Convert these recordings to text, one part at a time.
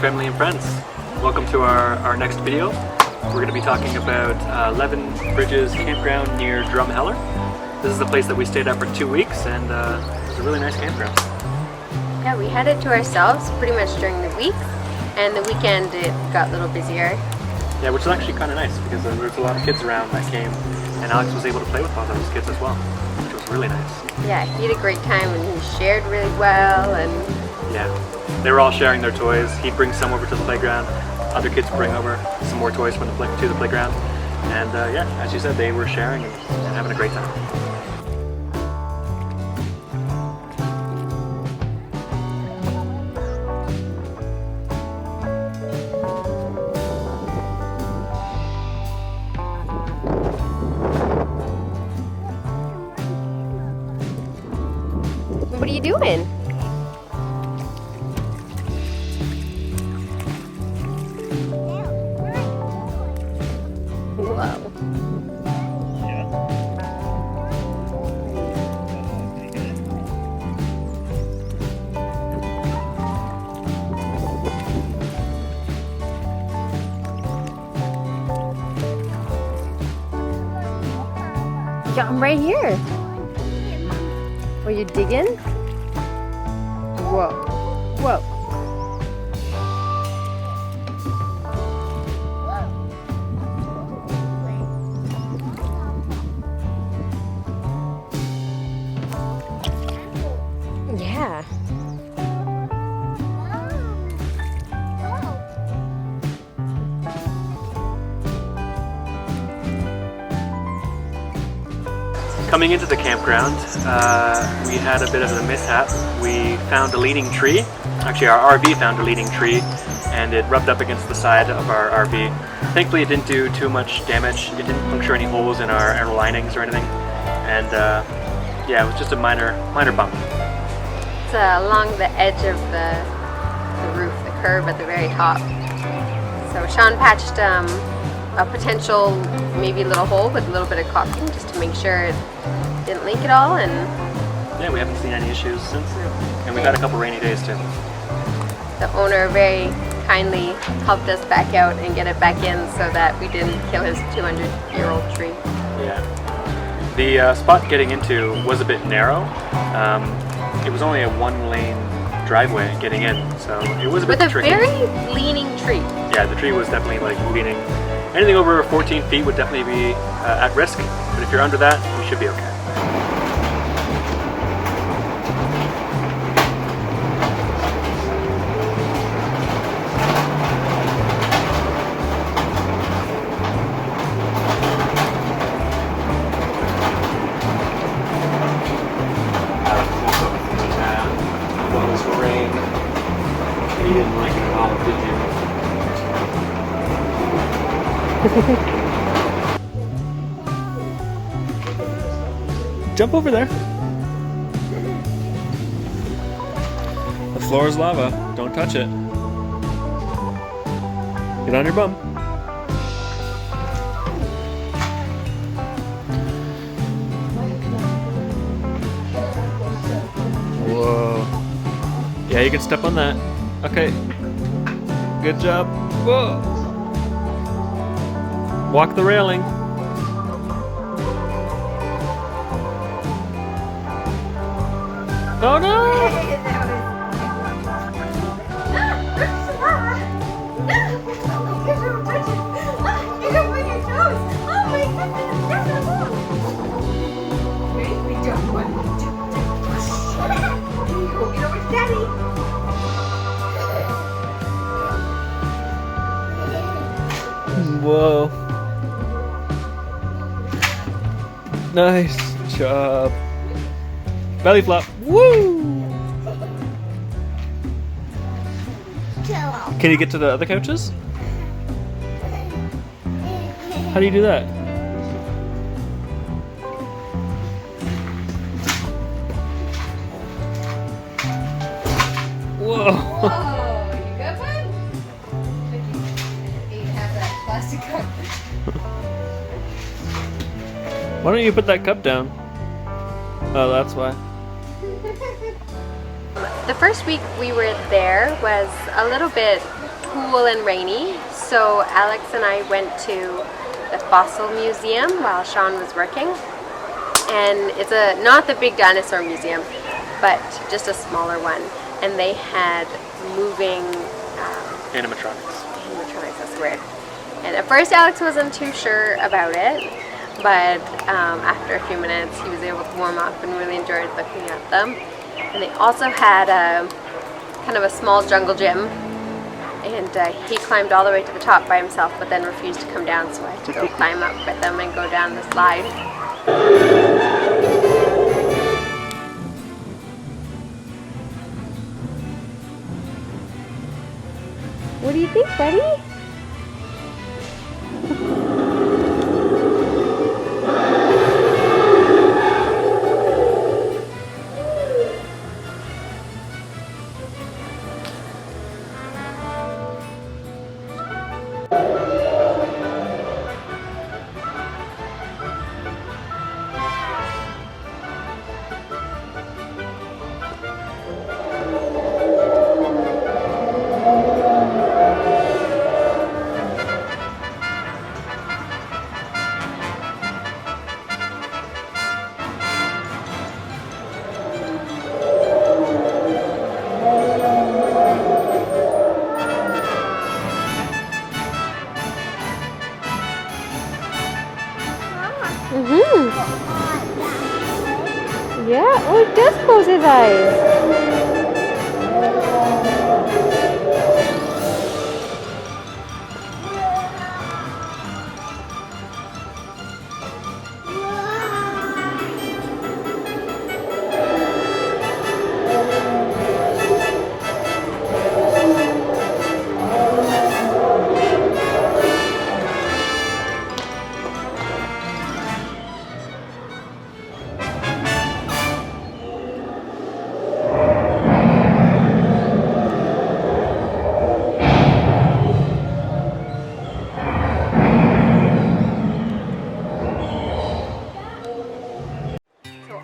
family and friends. Welcome to our next video. We're going to be talking about 11 Bridges Campground near Drumheller. This is the place that we stayed at for 2 weeks, and it's a really nice campground. Yeah, we had it to ourselves pretty much during the week, and the weekend it got a little busier. Yeah, which is actually kind of nice because there was a lot of kids around that came, and Alex was able to play with both of those kids as well, which was really nice. Yeah, he had a great time and he shared really well, and yeah, they were all sharing their toys. He'd bring some over to the playground, other kids would bring over some more toys from to the playground, and yeah, as you said, they were sharing and having a great time. what are you doing? Whoa. Yeah, I'm right here. Were you digging? Whoa. Whoa. Yeah. Coming into the campground, we had a bit of a mishap. We found a leaning tree. Actually, our RV found a leaning tree, and it rubbed up against the side of our RV. Thankfully, it didn't do too much damage. It didn't puncture any holes in our linings or anything. And yeah, it was just a minor bump. It's along the edge of the roof, the curve at the very top. So Sean patched a potential maybe little hole with a little bit of caulking just to make sure it didn't leak at all, and yeah, we haven't seen any issues since, and we've had a couple rainy days too. The owner very kindly helped us back out and get it back in so that we didn't kill his 200-year-old tree. Yeah. The spot getting into was a bit narrow. It was only a one-lane driveway getting in, so it was a bit tricky. With a very leaning tree. Yeah, the tree was definitely like leaning. Anything over 14 feet would definitely be at risk, but if you're under that, you should be okay. You didn't like it at all, did you? Jump over there. The floor is lava. Don't touch it. Get on your bum. Whoa. Yeah, you can step on that. Okay. Good job. Whoa. Walk the railing. Oh no! Whoa. Nice job. Belly flop. Woo! Can you get to the other couches? How do you do that? Whoa! Whoa, you good, bud? You have that plastic cup. Why don't you put that cup down? Oh, that's why. The first week we were there was a little bit cool and rainy, so Alex and I went to the Fossil Museum while Sean was working. And it's not the big dinosaur museum, but just a smaller one. And they had moving animatronics. Animatronics, that's weird. And at first Alex wasn't too sure about it, but after a few minutes he was able to warm up and really enjoyed looking at them. And they also had a kind of a small jungle gym, and he climbed all the way to the top by himself, but then refused to come down, so I had to go climb up with them and go down the slide. What do you think, buddy? Yeah, oh, it does close his eyes.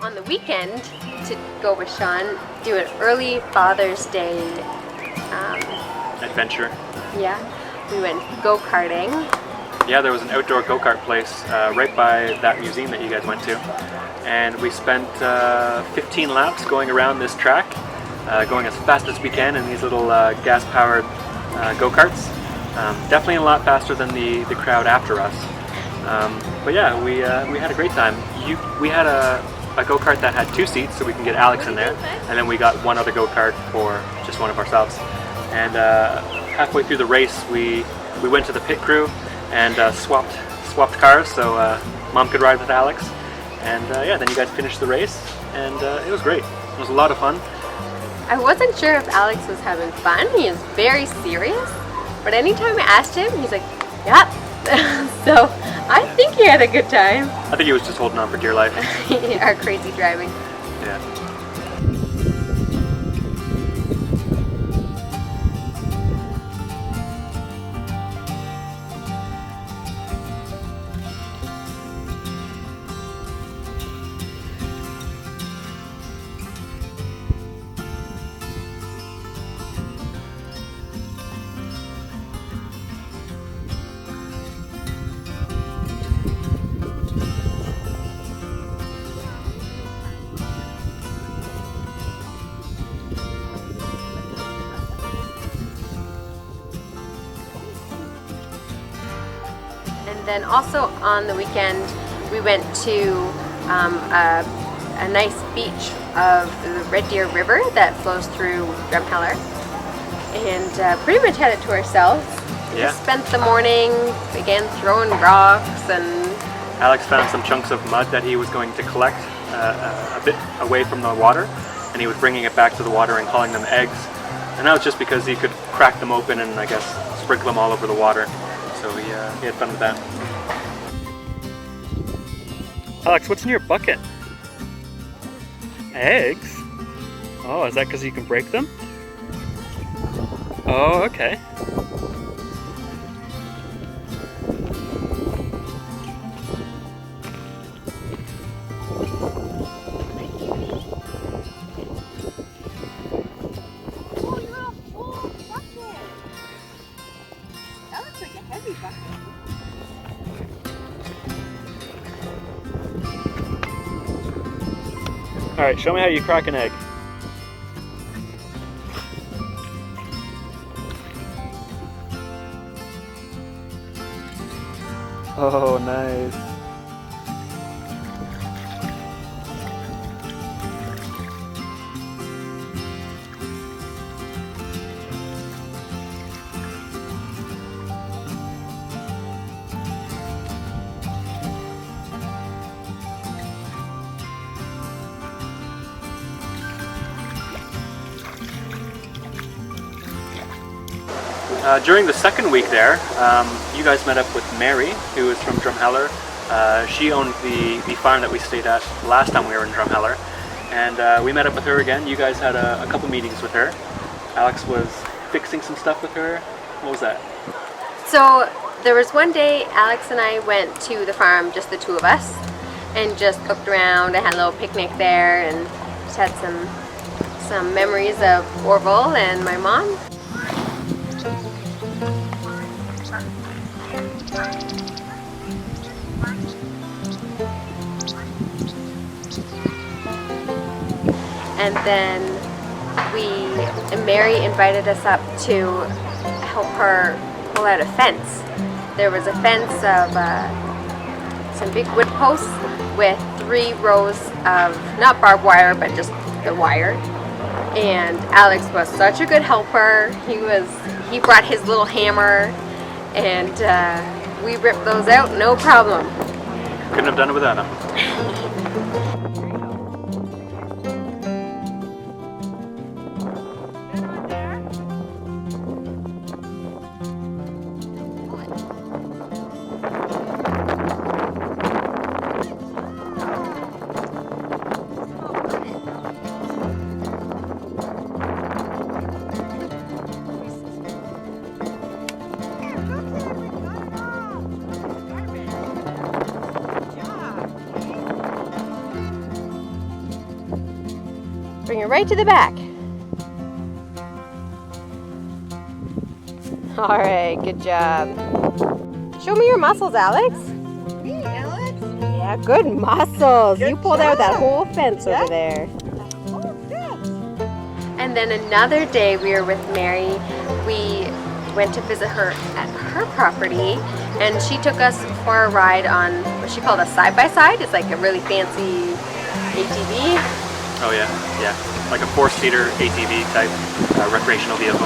On the weekend, to go with Sean, do an early Father's Day Adventure. Yeah, we went go-karting. Yeah, there was an outdoor go-kart place right by that museum that you guys went to, and we spent 15 laps going around this track, going as fast as we can in these little gas-powered go-karts. Definitely a lot faster than the crowd after us. But yeah, we had a great time. We had a go-kart that had 2 seats, so we can get Alex in there, and then we got one other go-kart for just one of ourselves. And halfway through the race, we went to the pit crew and swapped cars, so Mom could ride with Alex. And yeah, then you guys finished the race, and it was great. It was a lot of fun. I wasn't sure if Alex was having fun. He was very serious, but anytime I asked him, he's like, "Yeah." So I think he had a good time. I think he was just holding on for dear life. Our crazy driving. Yeah. And then also on the weekend, we went to a nice beach of the Red Deer River that flows through Drumheller, and pretty much had it to ourselves. We just spent the morning again throwing rocks, and Alex found some chunks of mud that he was going to collect a bit away from the water, and he was bringing it back to the water and calling them eggs. And that was just because he could crack them open and I guess sprinkle them all over the water. So he had fun with that. Alex, what's in your bucket? Eggs? Oh, is that because you can break them? Oh, okay. Alright, show me how you crack an egg. Oh, nice. During the second week there, you guys met up with Mary, who is from Drumheller. She owned the farm that we stayed at last time we were in Drumheller. And we met up with her again. You guys had a couple meetings with her. Alex was fixing some stuff with her. What was that? So there was one day Alex and I went to the farm, just the two of us, and just looked around. I had a little picnic there and just had some memories of Orville and my mom. And then Mary invited us up to help her pull out a fence. There was a fence of some big wood posts with 3 rows of, not barbed wire, but just the wire. And Alex was such a good helper. He brought his little hammer, and we ripped those out, no problem. Couldn't have done it without him. Bring it right to the back. All right, good job. Show me your muscles, Alex. Me, Alex? Yeah, good muscles. Good You pulled out that job. whole fence over there. Oh, good. And then another day we were with Mary. We went to visit her at her property, and she took us for a ride on what she called a side-by-side. It's like a really fancy ATV. Oh yeah, like a 4-seater ATV type recreational vehicle.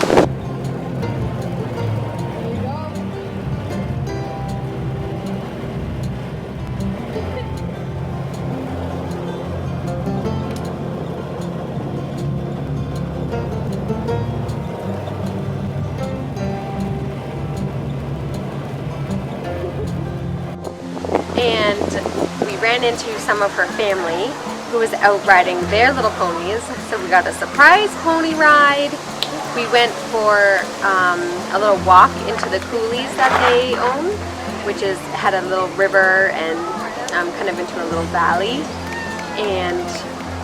And we ran into some of her family who was out riding their little ponies. So we got a surprise pony ride. We went for a little walk into the coulees that they own, which had a little river and kind of into a little valley. And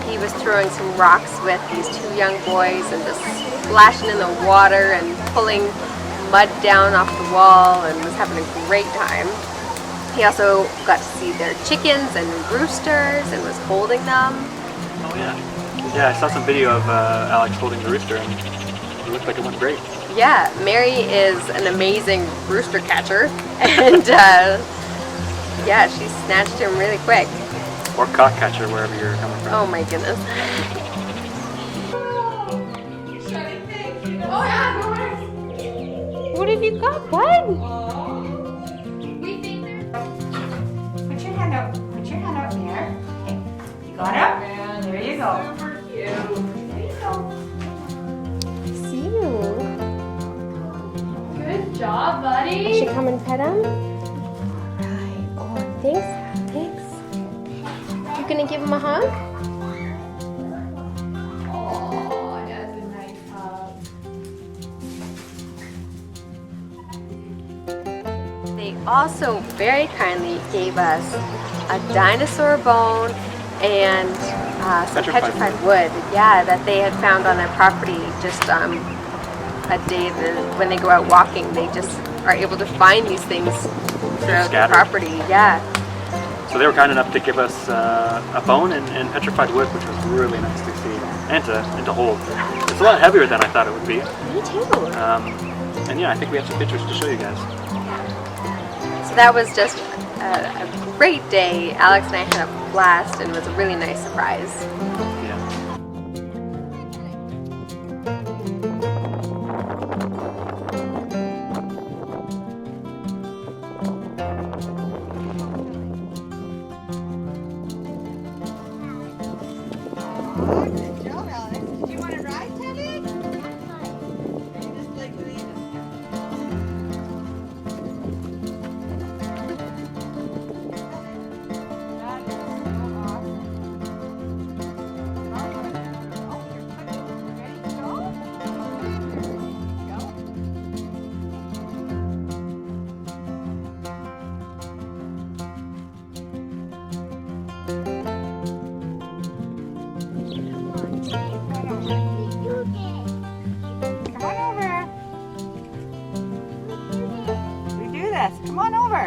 he was throwing some rocks with these 2 young boys and just splashing in the water and pulling mud down off the wall, and was having a great time. He also got to see their chickens and roosters and was holding them. Oh yeah. Yeah, I saw some video of Alex holding the rooster, and it looked like it went great. Yeah, Mary is an amazing rooster catcher, and yeah, she snatched him really quick. Or cock catcher, wherever you're coming from. Oh my goodness. What have you got, bud? Put your hand up. Put your hand up there. Okay. You got it? There you go. Super cute. There you go. See you. Good job, buddy. I should come and pet him? Alright. Oh, thanks. Thanks. You gonna give him a hug? Oh, that's a nice hug. They also very kindly gave us a dinosaur bone and some petrified wood. Yeah, that they had found on their property just a day when they go out walking. They just are able to find these things throughout the Scattered. property. Yeah. So they were kind enough to give us a bone and petrified wood, which was really nice to see and to hold. It's a lot heavier than I thought it would be. Me too. And yeah, I think we have some pictures to show you guys. So that was just a great day. Alex and I had a blast, and it was a really nice surprise. Yeah. Do you want to ride, Teddy? Just like leave it. That is so awesome. Oh, you're ready to go? Go. Come on over. We do this. Come on over.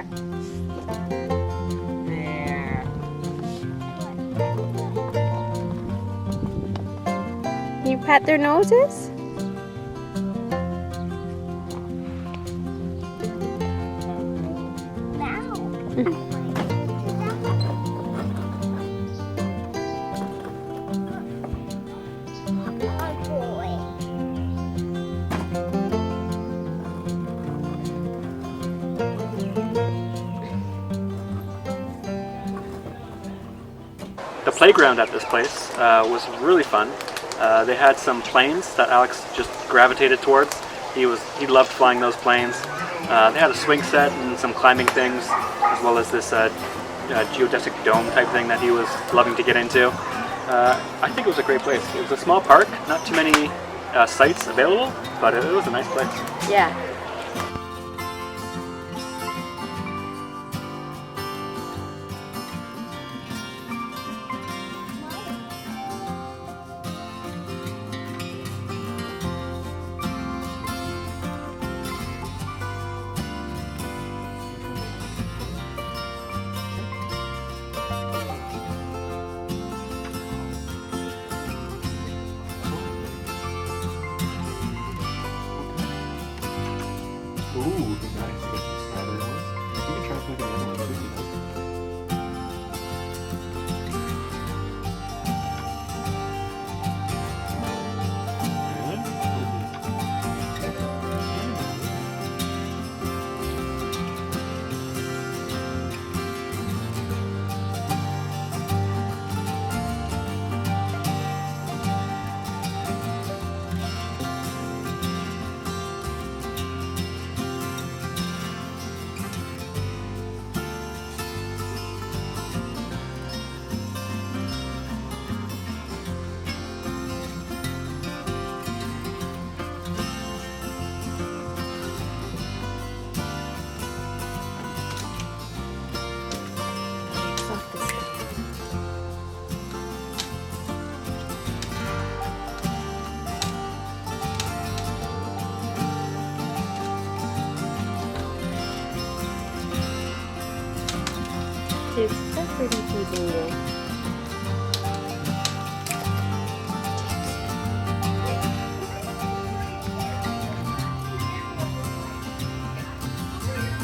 There. You pat their noses? The playground at this place was really fun. They had some planes that Alex just gravitated towards. He loved flying those planes. They had a swing set and some climbing things, as well as this geodesic dome type thing that he was loving to get into. I think it was a great place. It was a small park, not too many sites available, but it was a nice place. Yeah. Ooh, nice. Get some strawberry ones. You can try some of the other ones if you like. It's so pretty teasing you.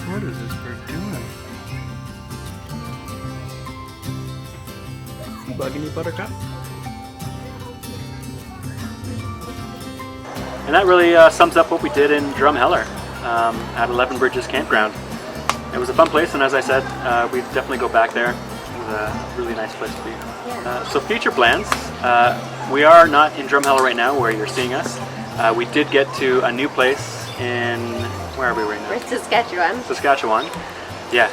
What is this bird doing? You bugging you, Buttercup? And that really sums up what we did in Drumheller at 11 Bridges Campground. It was a fun place, and as I said, we'd definitely go back there. It was a really nice place to be. So future plans, we are not in Drumheller right now where you're seeing us. We did get to a new place in, where are we right now? We're Saskatchewan. Saskatchewan. Yeah.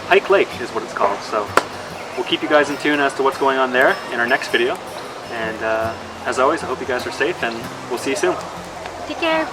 Pike Lake is what it's called. So we'll keep you guys in tune as to what's going on there in our next video. And as always, I hope you guys are safe, and we'll see you soon. Take care.